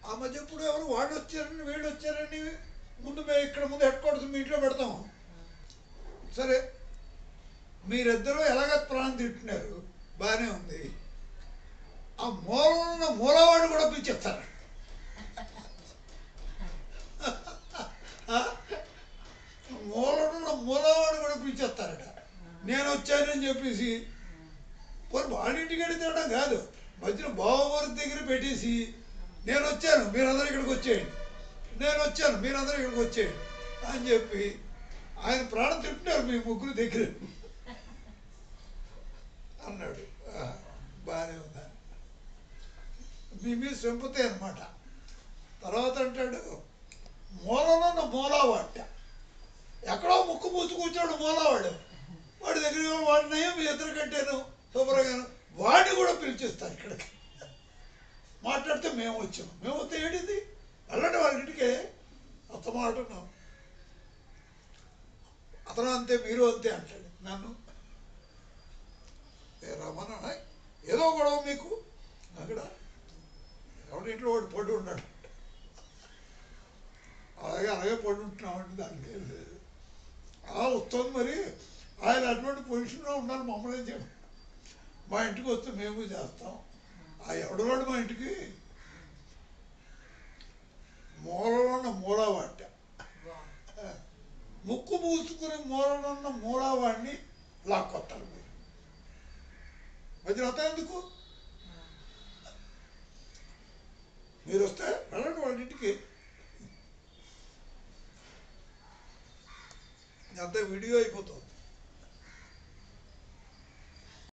ఆ మధ్య ఇప్పుడు ఎవరు వాళ్ళు వచ్చారని వీళ్ళు వచ్చారని ముందు మేము ఇక్కడ ముందు హెడ్ క్వార్టర్స్ మీ ఇంట్లో పెడతాం. సరే మీరిద్దరూ ఎలాగ ప్రాణం తింటున్నారు, బాగానే ఉంది. ఆ మూలన్న మూలవాడు కూడా పిలిచేస్తారు. మూలన్న మూలవాడు కూడా పిలిచేస్తారట. నేను వచ్చానని చెప్పేసి పోనీ వాళ్ళింటికి వెళ్తాడా కాదు, మధ్యన బావవారి దగ్గర పెట్టేసి నేను వచ్చాను మీరందరూ ఇక్కడికి వచ్చేయండి, నేను వచ్చాను మీరందరూ ఇక్కడికి వచ్చేయండి అని చెప్పి ఆయన ప్రాణం తింటున్నారు మీ ముగ్గురు దగ్గర అన్నాడు. బాగానే ఉందా, మీ మీద సింపతి అనమాట. తర్వాత అంటాడు మూలనన్న మూలవాట, ఎక్కడో ముక్కు పూసి కూర్చోడు మూలవాడు, వాడి దగ్గర వాడినయ్యో మీ ఇద్దరు కట్టాను శుభ్రంగాను, వాడిని కూడా పిలిచిస్తారు ఇక్కడికి. మాట్లాడితే మేము వచ్చాము, మేము వస్తే ఏంటిది వెళ్ళండి వాళ్ళ ఇంటికే అత్తమాటున్నాం. అతను అంతే మీరు అంతే అంటాడు నన్ను. రమ్మన్నా ఏదో గొడవ మీకు అక్కడ ఎవరి ఇంట్లో వాడు పడి ఉన్నాడు, అలాగే పడి ఉంటున్నామంటే దానికి ఏం లేదు. వస్తుంది మరి ఆయన అటువంటి పొజిషన్లో ఉండాలి, మమ్మల్ని చెప్పి మా ఇంటికి వస్తే మేము చేస్తాం. ఎవడవాడు మా ఇంటికి మూలనున్న మూలవాట, ముక్కు పూసుకుని మూలనున్న మూలవాడిని లాక్కొత్తారు మీరు. మధ్యలో ఎందుకు మీరు వస్తే వెళ్ళండి వాళ్ళ ఇంటికి. అంతే వీడియో అయిపోతుంది.